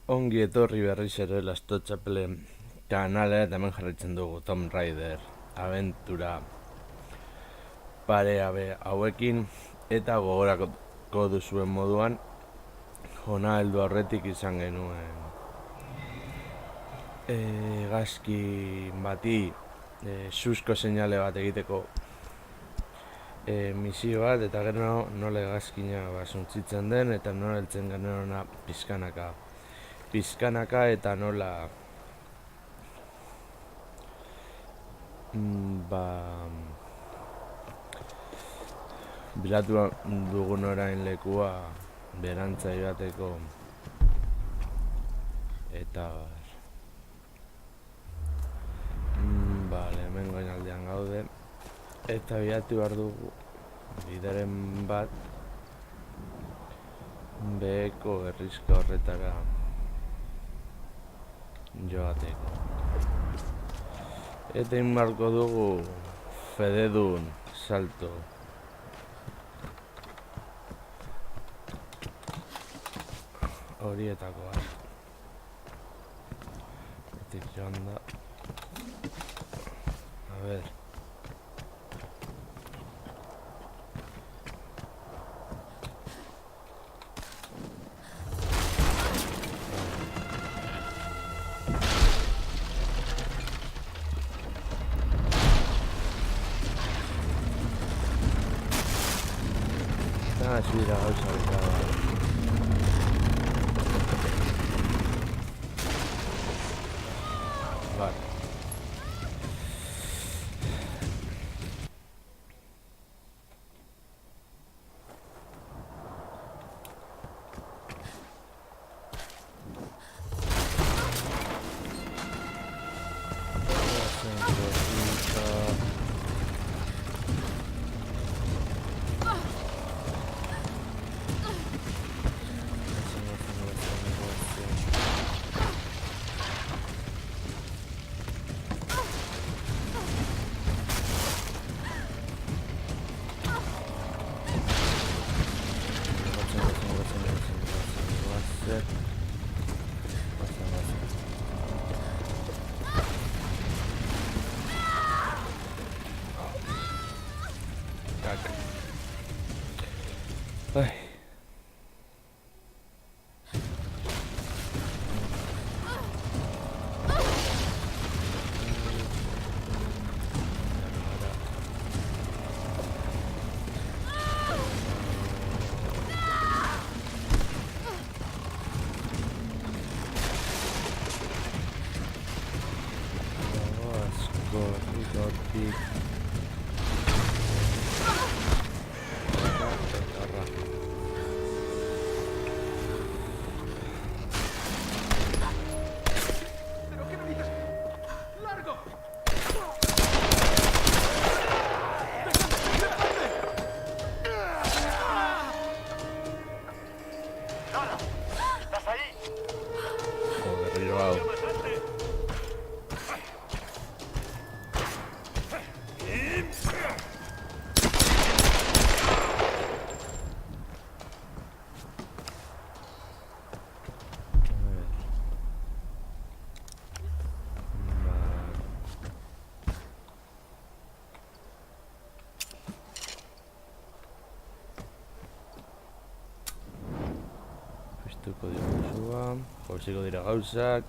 Ongi etorri berriz ere Lasto Txapelen kanalera eta hemen jarraitzen dugu Tomb Raider abentura pareabe hauekin eta gogorako duzuen moduan hona heldu aurretik izan genuen hegazki bati susko seinale bat egiteko misio bat, eta gero nola hegazkina suntzitzen den eta nola heltzen genuen pizkanaka eta nola bilatu dugun orain lekua berantza joateko eta hemen goinaldean gaude eta bilatu behar dugu bideren bat beheko herrizka horretara joateko eta inbarko dugu fededun salto horietakoa hortik joan da a ver así la gauza bezala vale. Ay. Piztuko dira zua, jauziko dira gauzak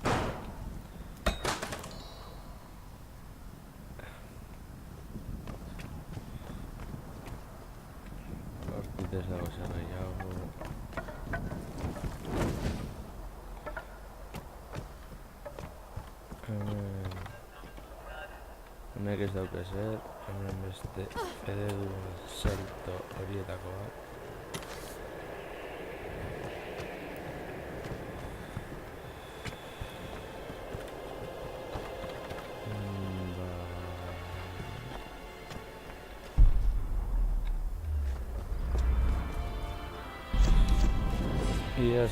hortik ez dago zer gehiago honek ez dauka zer hemen beste eredu salto horietako bat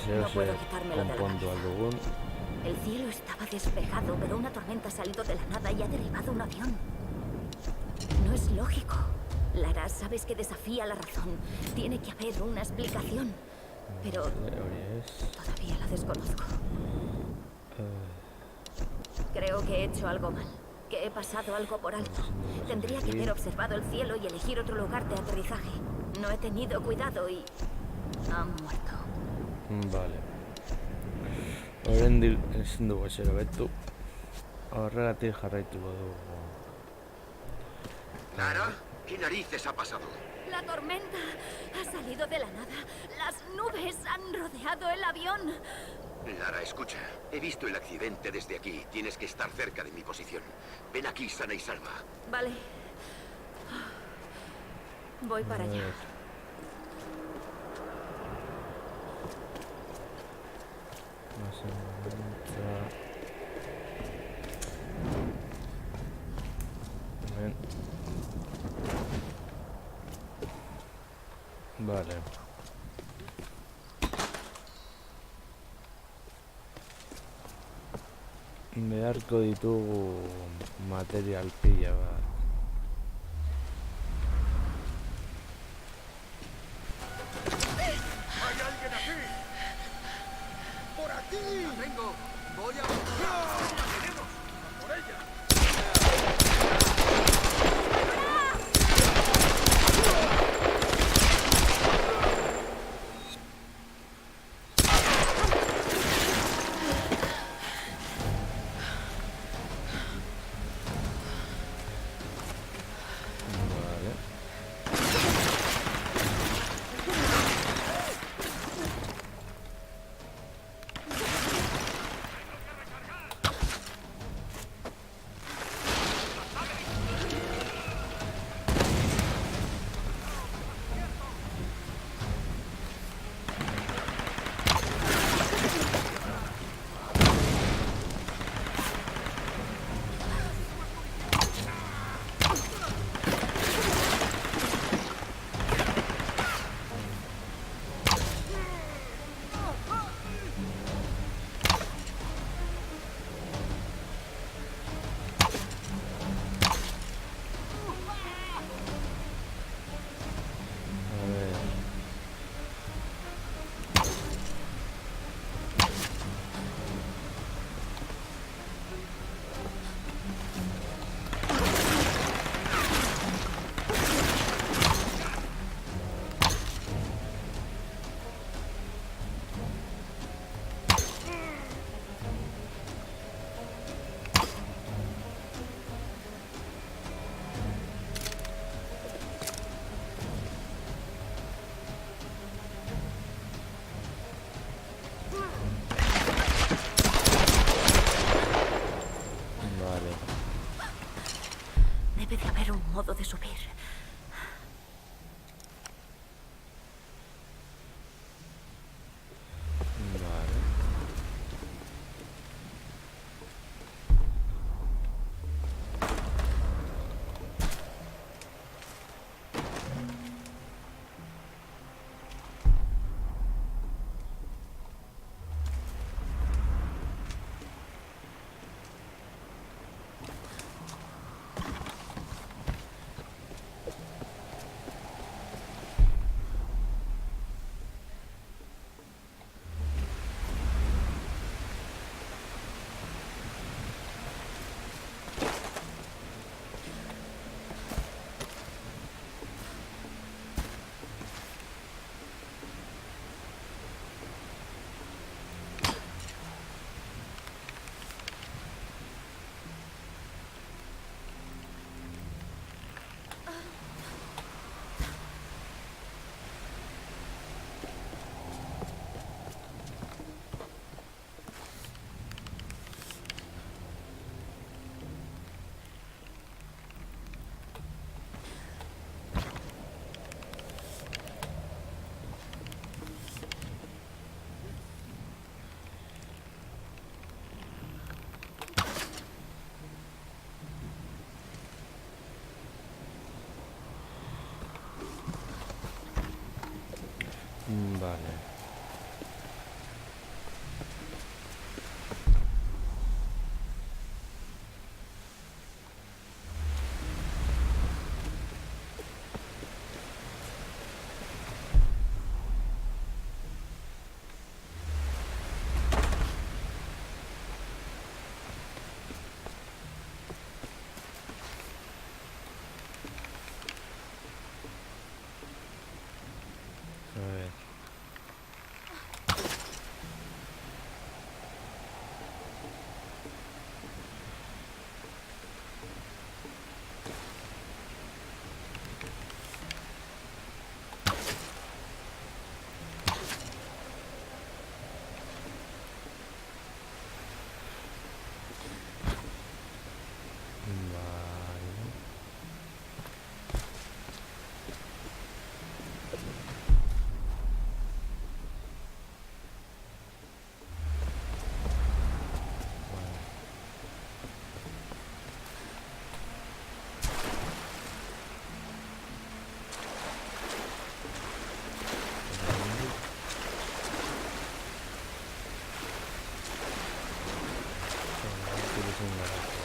No puedo quitármelo de la cabeza. El cielo estaba despejado, pero una tormenta ha salido de la nada y ha derribado un avión. No es lógico. Lara, sabes que desafía la razón. Tiene que haber una explicación. pero todavía la desconozco. Creo que he hecho algo mal, que he pasado algo por alto. Tendría que haber observado el cielo y elegir otro lugar de aterrizaje. No he tenido cuidado y... ha muerto. Vale. Oraindik ezin dugu ezer hobetu. Horregatik jarraituko dugu. Lara, ¿qué narices ha pasado? La tormenta ha salido de la nada. Las nubes han rodeado el avión. Lara, escucha. He visto el accidente desde aquí. Tienes que estar cerca de mi posición. Ven aquí sana y salva. Vale. Voy para allá. Vale. Beharko ditugu material pila bat. ¡Hay alguien aquí! ¡Por aquí! ¡La tengo! ¡Voy a... ¡La tenemos! ¡A por ella! Debe de haber un modo de subir. Vale. A ver. Vale. Tienes un garaje,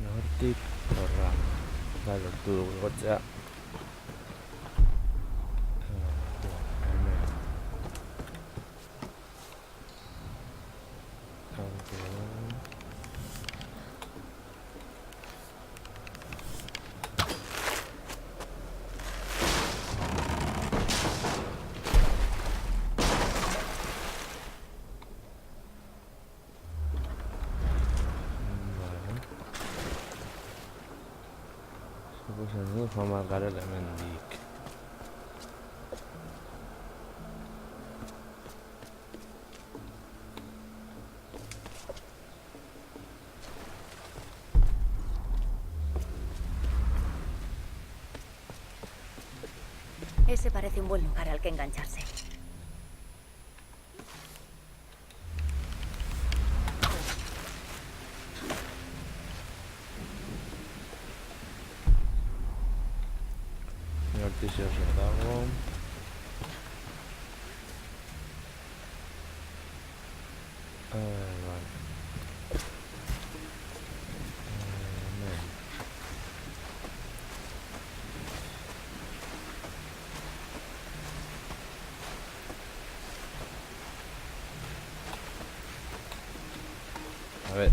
Nortik horra. Da lortu dugu igotzea. Hemen. Suposatzen joan behar garela hemendik. Ese parece un buen lugar al que engancharse. Noticias os dago. Vale. Hemen. A ver.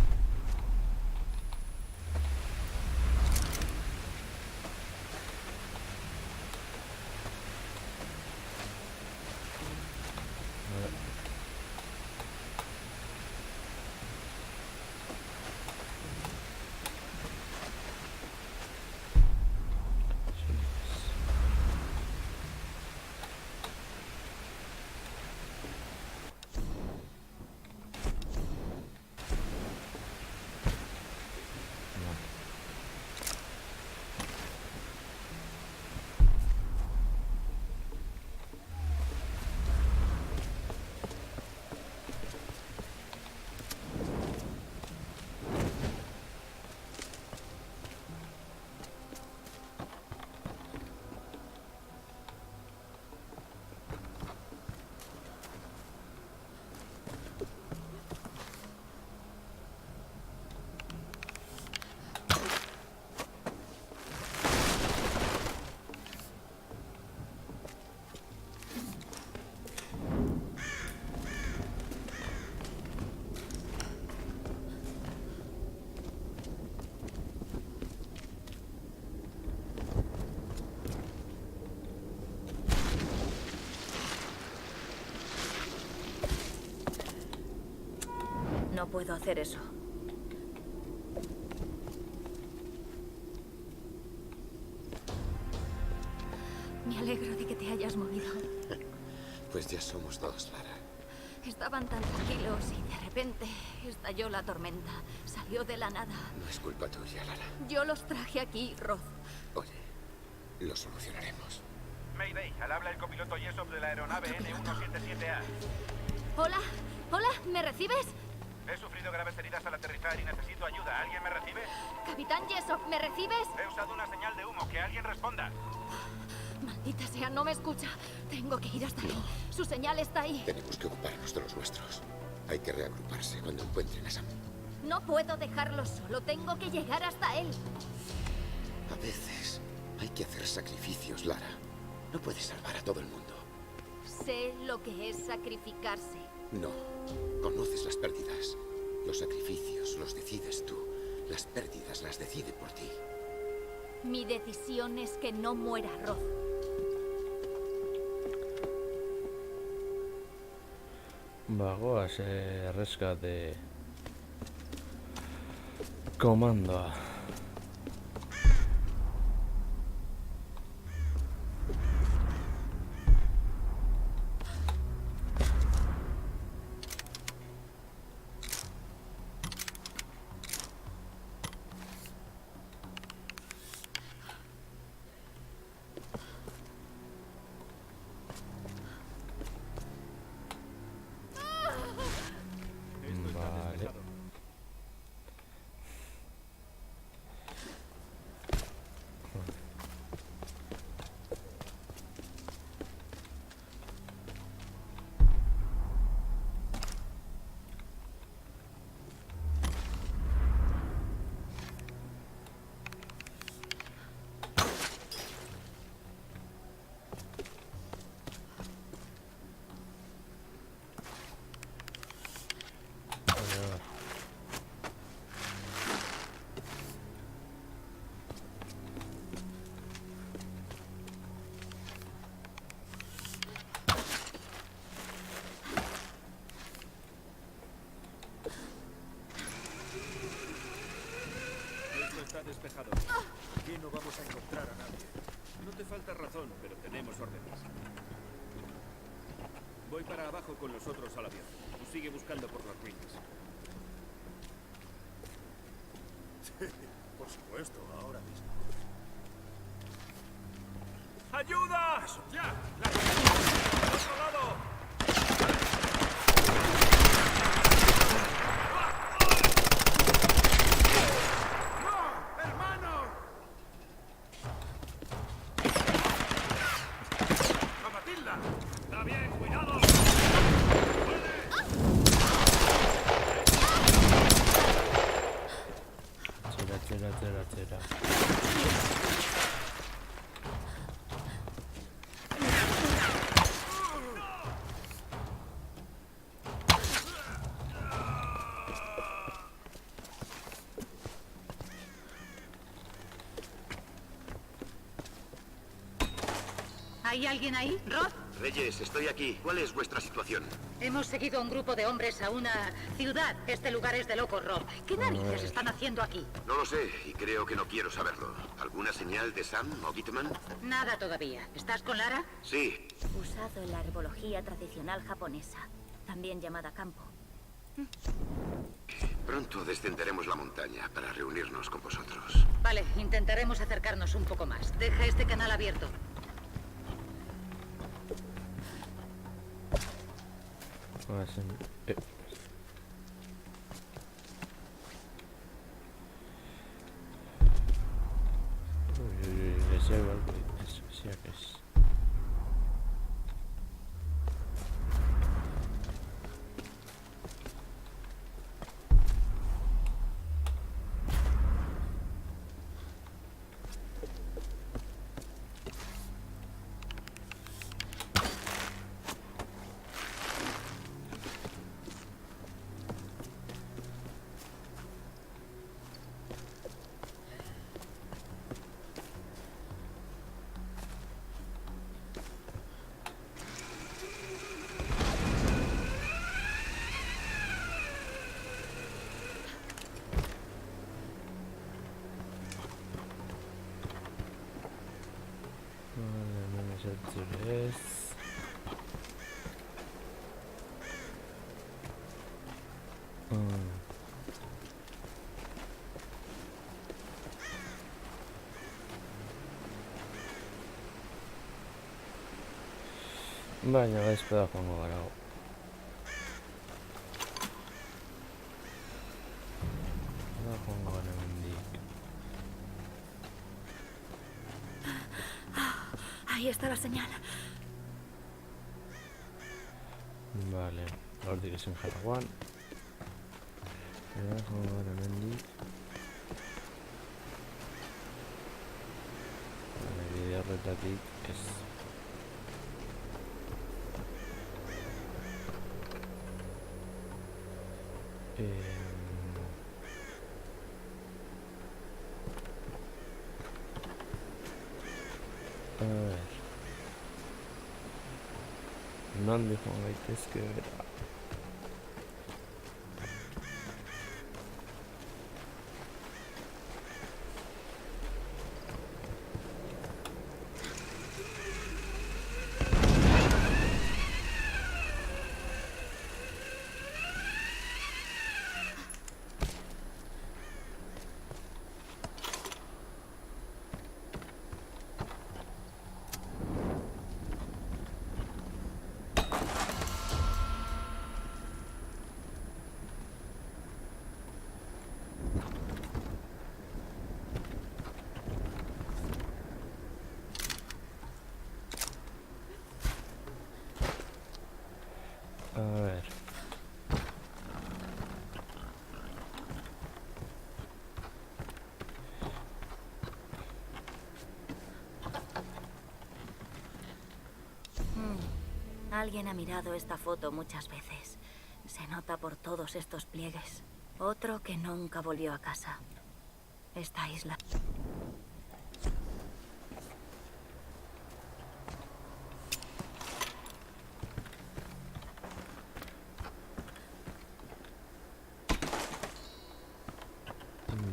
No puedo hacer eso. Me alegro de que te hayas movido. Pues ya somos dos, Lara. Estaban tan tranquilos y de repente estalló la tormenta. Salió de la nada. No es culpa tuya, Lara. Yo los traje aquí, Roth. Oye, lo solucionaremos. Mayday, al habla el copiloto Yesop de la aeronave N177A. Hola, hola, ¿me recibes? He sufrido graves heridas al aterrizar y necesito ayuda. ¿Alguien me recibe? Capitán Yesop, ¿me recibes? He usado una señal de humo. Que alguien responda. Maldita sea, no me escucha. Tengo que ir hasta ahí. Su señal está ahí. Tenemos que ocuparnos de los nuestros. Hay que reagruparse cuando encuentren a Sam. No puedo dejarlo solo. Tengo que llegar hasta él. A veces hay que hacer sacrificios, Lara. No puedes salvar a todo el mundo. Sé lo que es sacrificarse. No. Conoces las pérdidas. Los sacrificios los decides tú. Las pérdidas las decide por ti. Mi decisión es que no muera Roth. Bagoaz erreskate komandoa. Vale. Esto está despejado. Aquí no vamos a encontrar a nadie. No te falta razón, pero tenemos órdenes. Voy para abajo con los otros al avión. Tú sigue buscando por las ruinas. Por supuesto, ahora mismo. ¡Ayuda! ¡Ya! ¡Al otro lado! ¡Está bien! ¡Cuidado! Tira. ¿Hay alguien ahí? ¿Roth? Reyes, estoy aquí. ¿Cuál es vuestra situación? Hemos seguido a un grupo de hombres a una ciudad. Este lugar es de locos, Roth. ¿Qué narices están haciendo aquí? No lo sé, y creo que no quiero saberlo. ¿Alguna señal de Sam o Gitman? Nada todavía. ¿Estás con Lara? Sí. Usado en la herbología tradicional japonesa, también llamada campo. Pronto descenderemos la montaña para reunirnos con vosotros. Vale, intentaremos acercarnos un poco más. Deja este canal abierto. Reserva especiales. Baina gaizpeda joango gara. Da joango gara hemendik. Ahí está la señal. Vale, hortik ezin jarragoan. Da joango gara hemendik. Vale, bide horretatik ez. A ver. Nondik joan gaitezke bera. A ver. Alguien ha mirado esta foto muchas veces. Se nota por todos estos pliegues. Otro que nunca volvió a casa. Esta isla.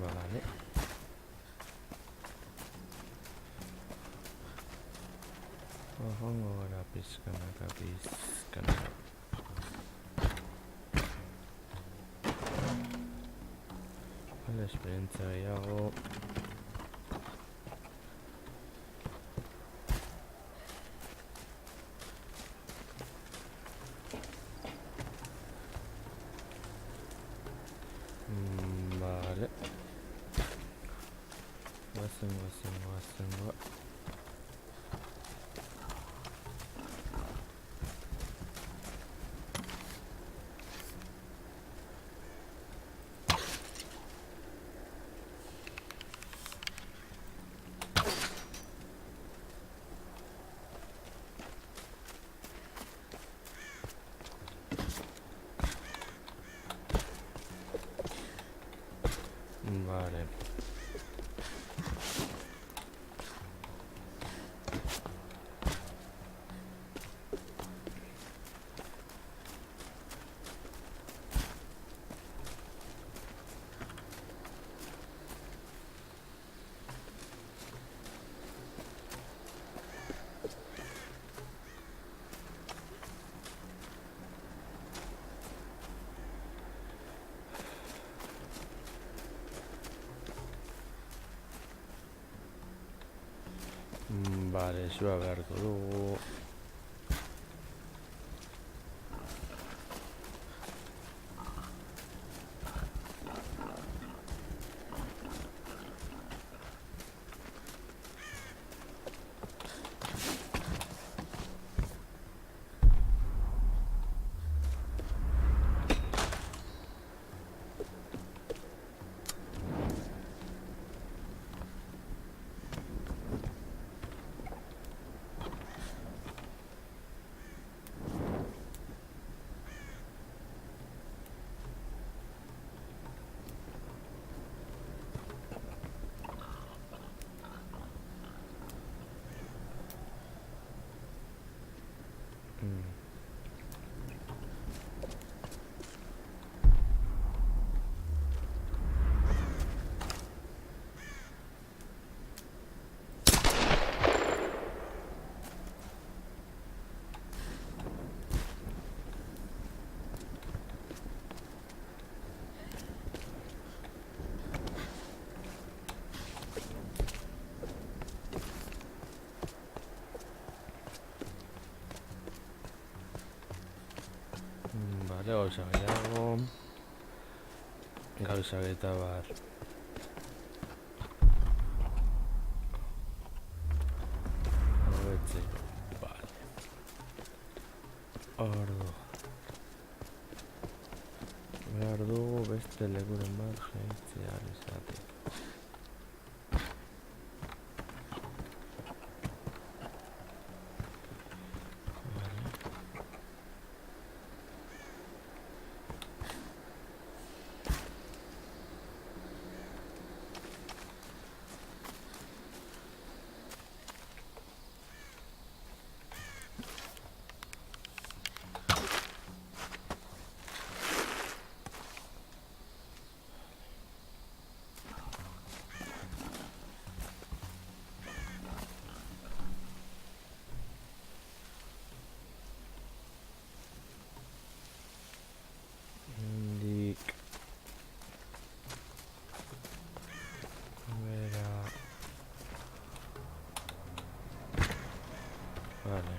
Vale. Joango gara pizkanaka. Vale, esperientzia gehiago. Vale. Guazen. Vale. Vale, zua beharko dugu. gauza gehiago. Gauza eta bar. Hobetze. Vale. Ordu. Behar dugu beste lekuren bat jaitzea izateko. Vale.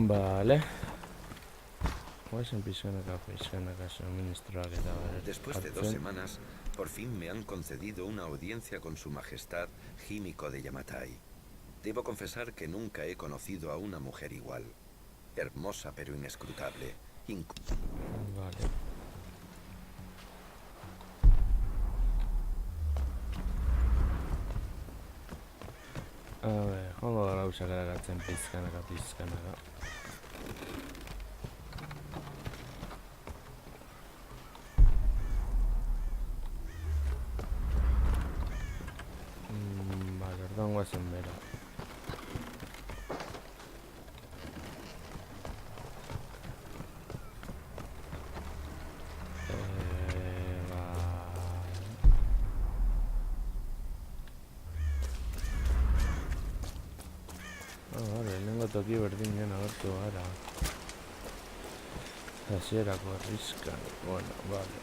Vale. Después de 2 semanas, por fin me han concedido una audiencia con su majestad Himiko de Yamatai. Debo confesar que nunca he conocido a una mujer igual. Hermosa pero inescrutable. Vale. A ver, joango gara gauzak eragatzen pizkanaka. Vale, orduan guazen bera. Toki berdinean agertu gara. Hasierako arriskan. Bueno, vale.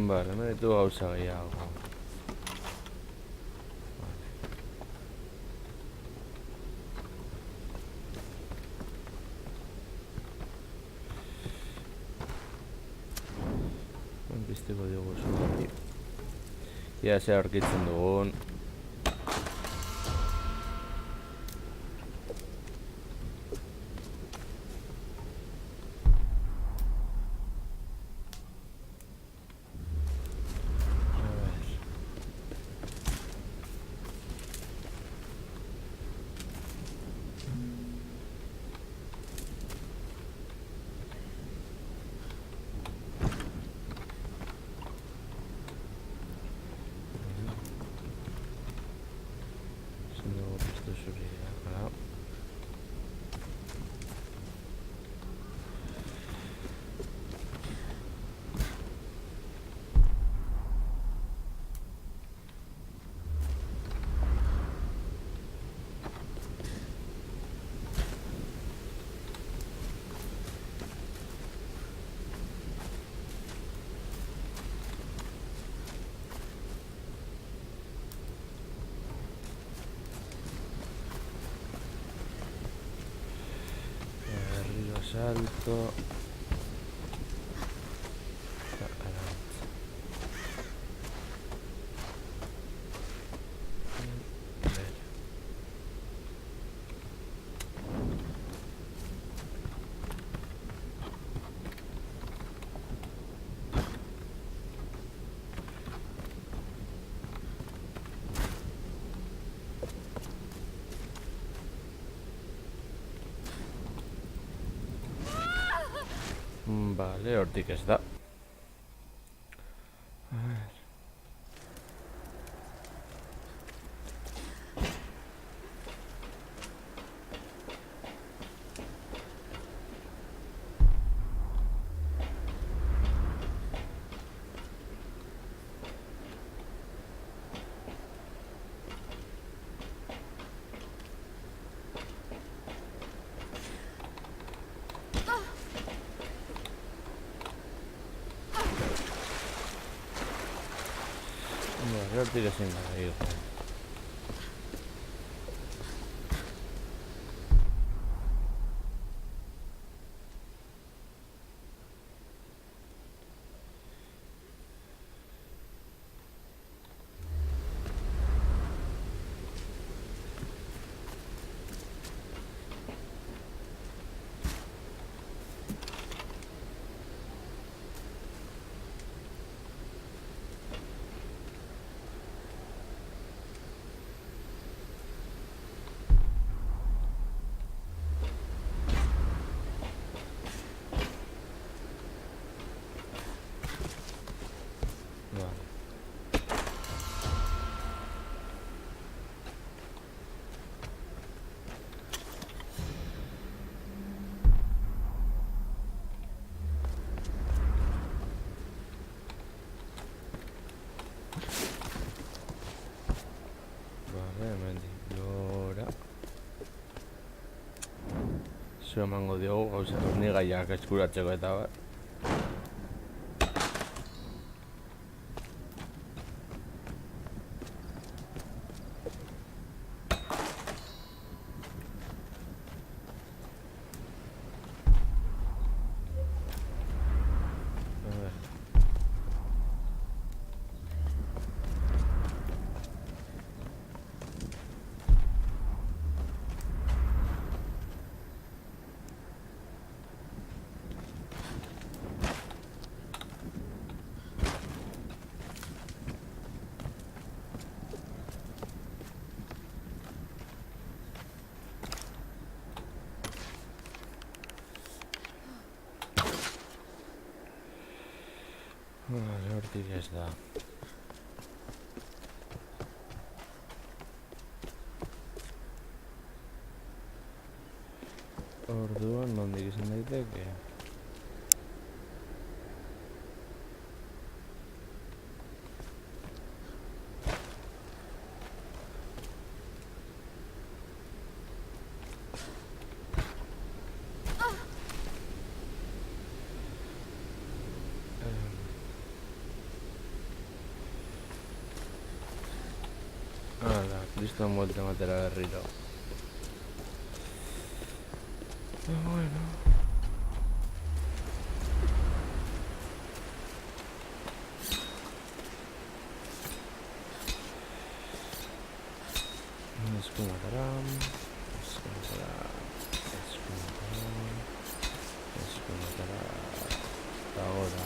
Vale, me detuvo gauza gehiago. Pizteko diogu zuhari. Ia ze aurkitzen dugun. salto. Vale, hortik ez da. Vale, hortik ezin da, hijo. Hemendik gora. Zu emango diogu gauza hornigaiak eskuratzeko eta bat. Vale, hortik ez da. Orduan, nondik izan daiteke? Liston vuelta a matar a Berriro. Pero bueno. Es como matarán. Es como matarán. Es como matarán. Es como matarán. Hasta ahora.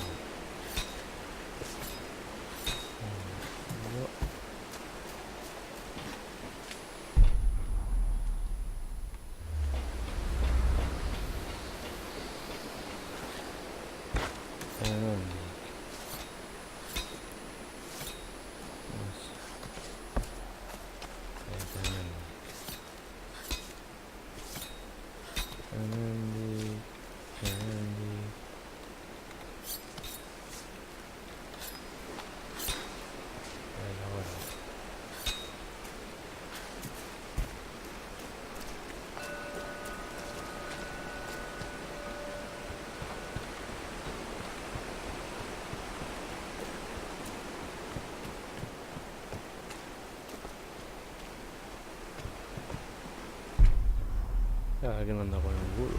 Ya, que no anda con el burro.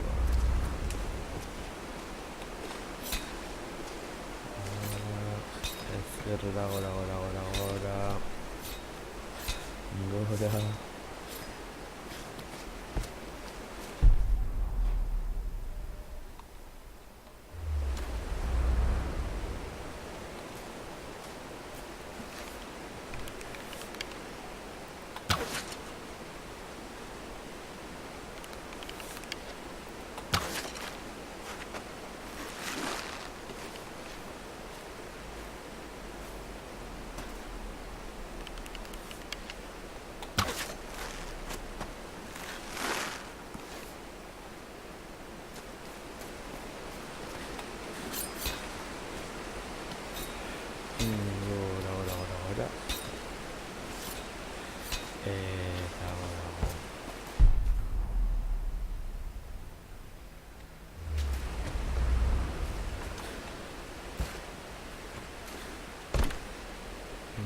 Gora, gora, gora, gora, gora. Gora. Gora, gora, gora, gora. Gora.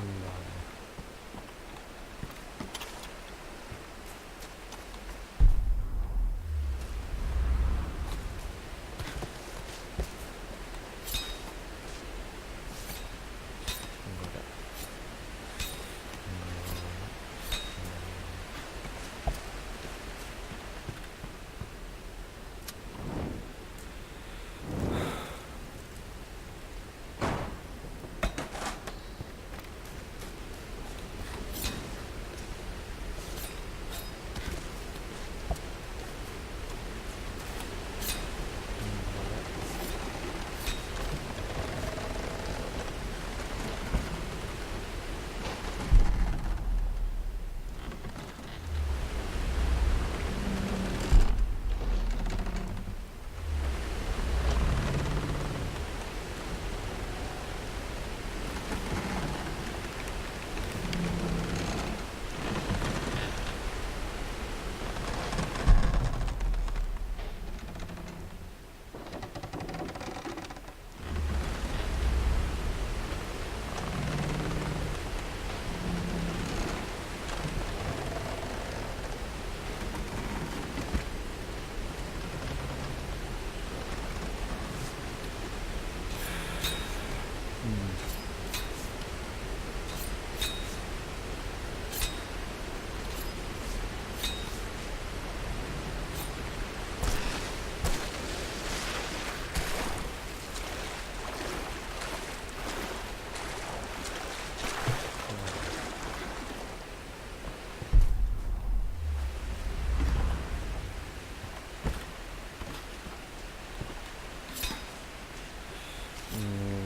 Vale.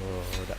Gora. Gora.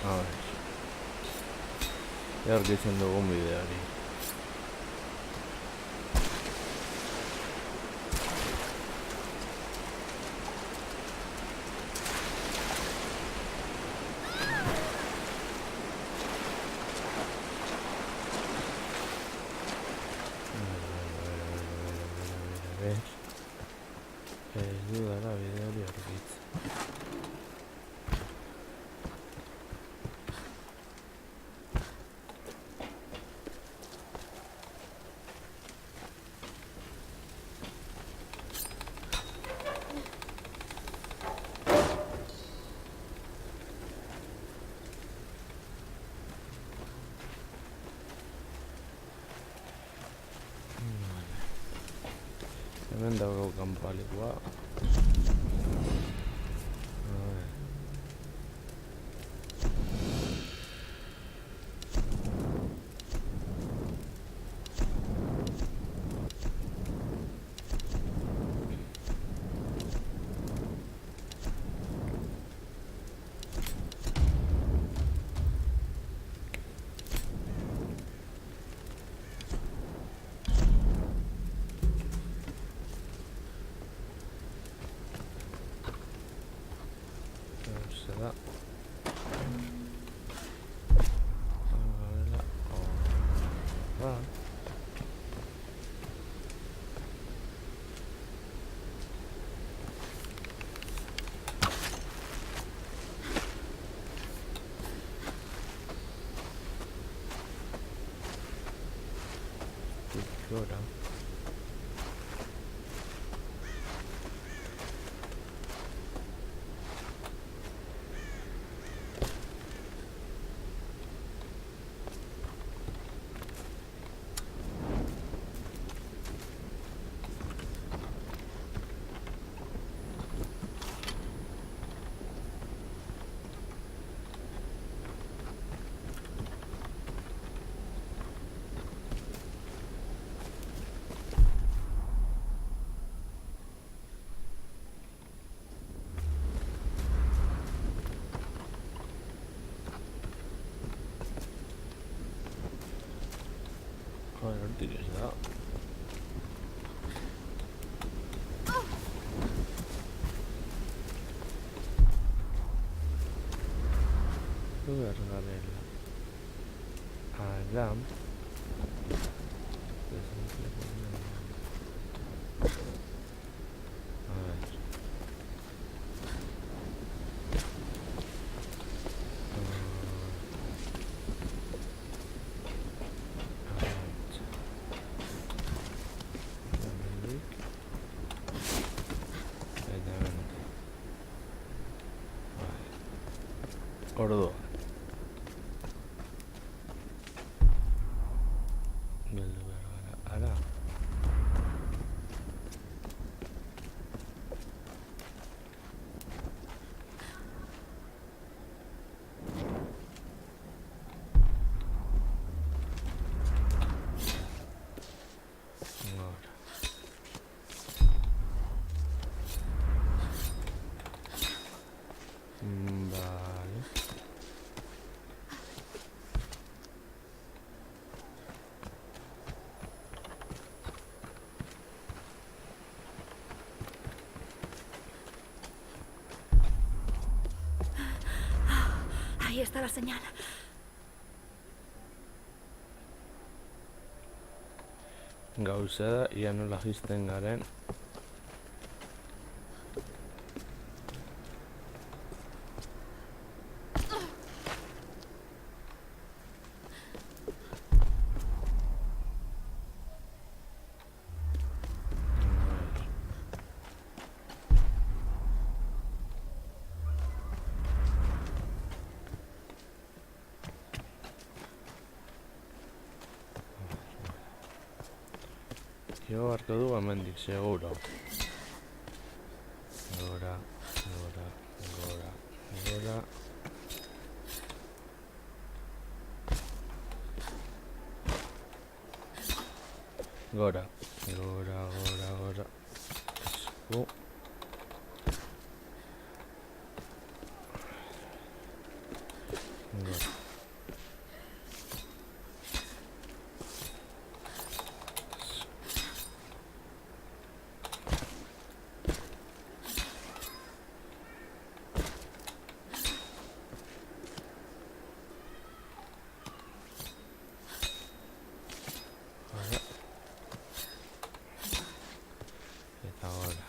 A ver. Iar geçen de 10 video arayayım. Ayuda la vida de Orbit. Hemen dago kanpalekua. Será. Va. ¿Qué hora? Joder, hortik ez da. Behar garela. Ara. A ver. Orduan. Beldu behar gara. Ara. Ahora. Vale. Ahí está la señal. Gauza da, ia nola jisten garen. Jo hartu du hemendik, seguro. Gora, gora, gora, gora. Gora, gora, gora, gora. Esku. Gora. Eta gora.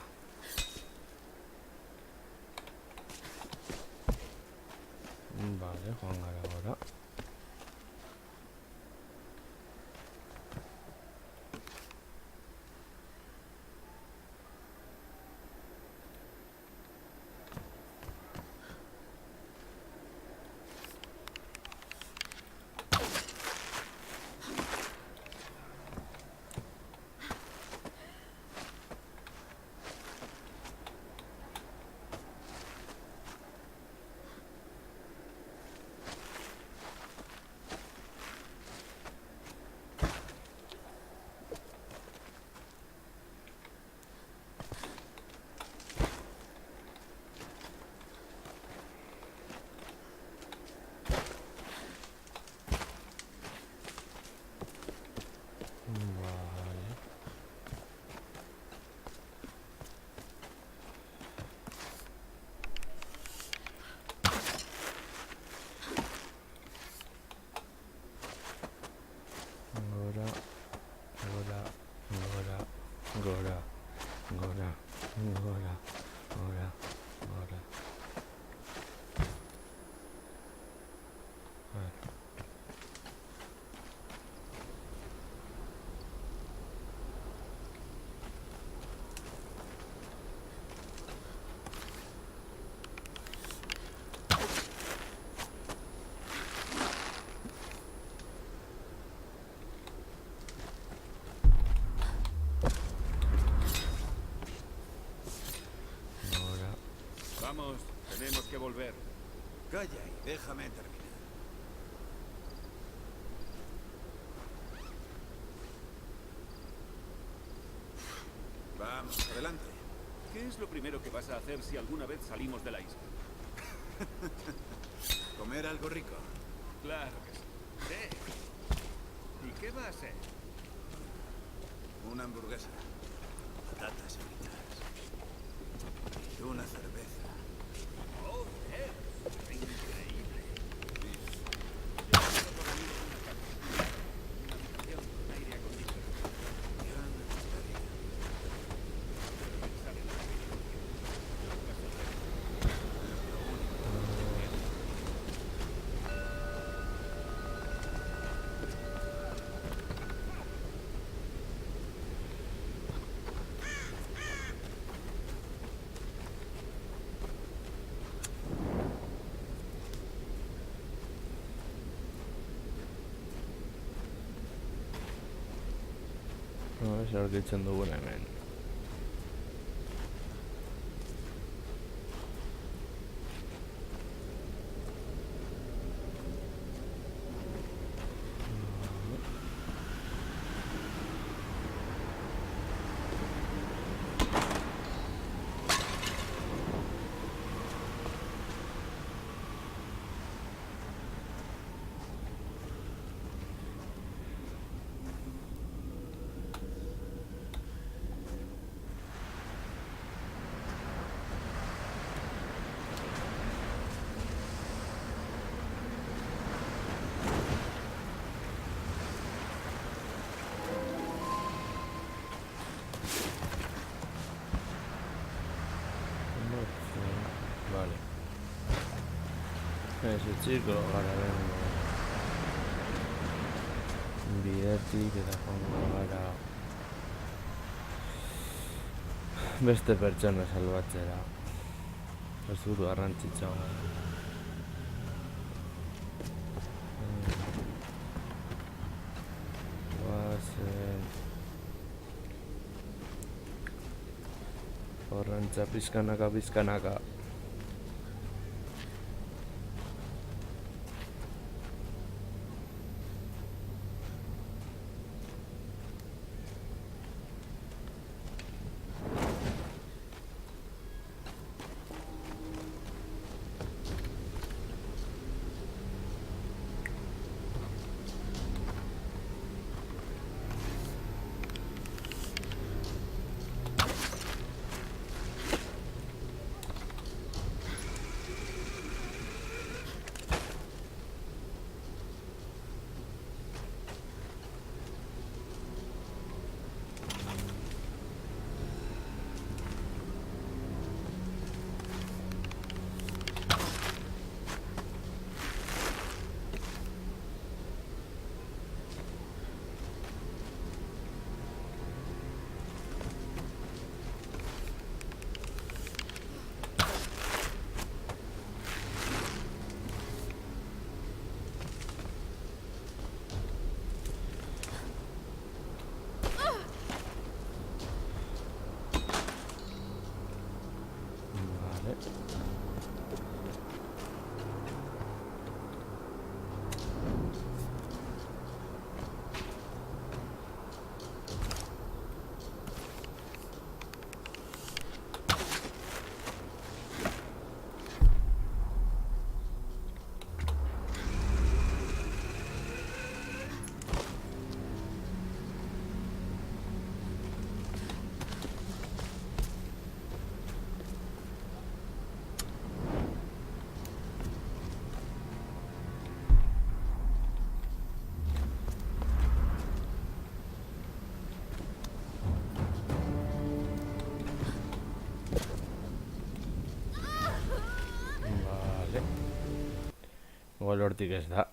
Gora, Gora, Gora, Gora, Gora, Gora. A ver. Gora. Vamos, tenemos que volver. Calla y déjame terminar. Vamos, adelante. ¿Qué es lo primero que vas a hacer si alguna vez salimos de la isla? Comer algo rico. Claro que sí. ¿Y qué va a ser? Una hamburguesa. Patatas fritas. Y una cerveza. ¡Oh, increíble! Yo quiero dormir en una habitación con aire acondicionado. Ya me gustaría. Pensar en la vida. Aurkitzen dugun hemen. Vale. Ese chico gararengo bidetik eta joango gara beste pertsona salbatzera. Ez dut garrantzitsuagoa. Horrentza pizkanaka, pizkanaka. dago lortik ez da.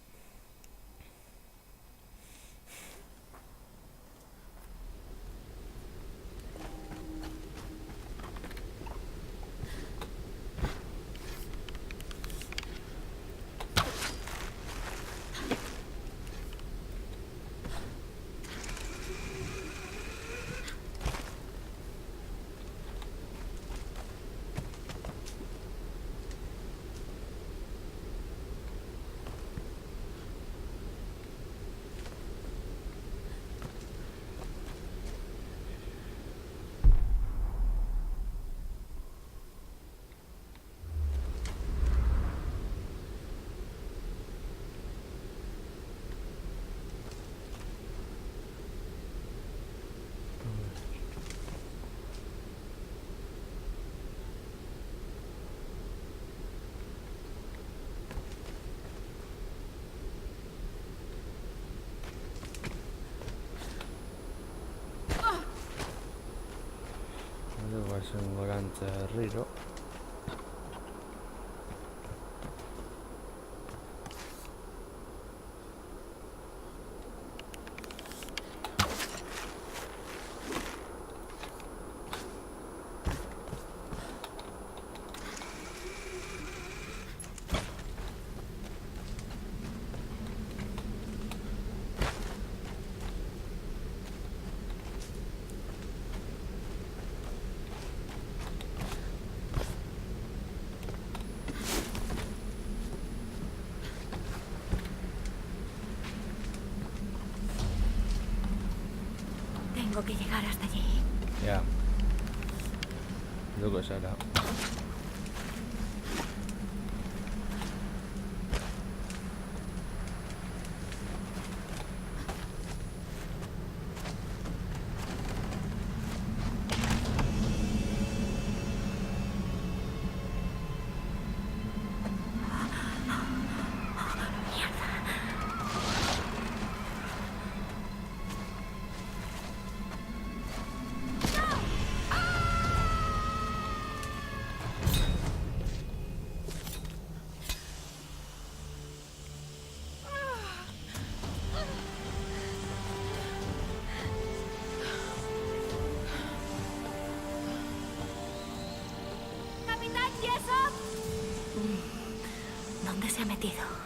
Guazen gorantza herriro. Tengo que llegar hasta allí. Ya. Luego será. ¡Capitán Jessup! ¿Dónde se ha metido?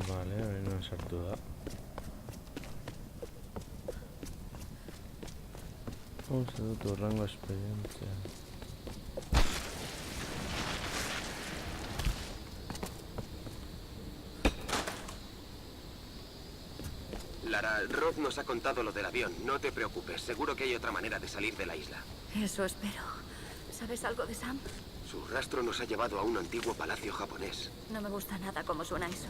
Vale, hori non sartu da. Uste dut urrengo esperientzia. Lara, Roth nos ha contado lo del avión. No te preocupes, seguro que hay otra manera de salir de la isla. Eso espero. ¿Sabes algo de Sam? Su rastro nos ha llevado a un antiguo palacio japonés. No me gusta nada cómo suena eso.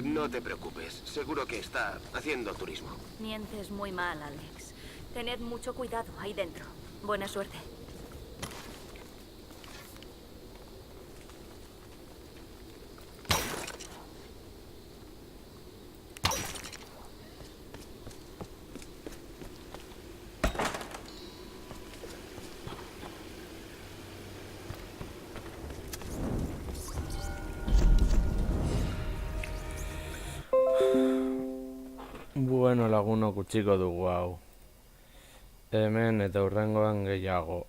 No te preocupes, seguro que está haciendo turismo. Mientes muy mal, Alex. Tened mucho cuidado ahí dentro. Buena suerte. Bueno, lagunok utziko dugu hau. Hemen eta hurrengoan gehiago.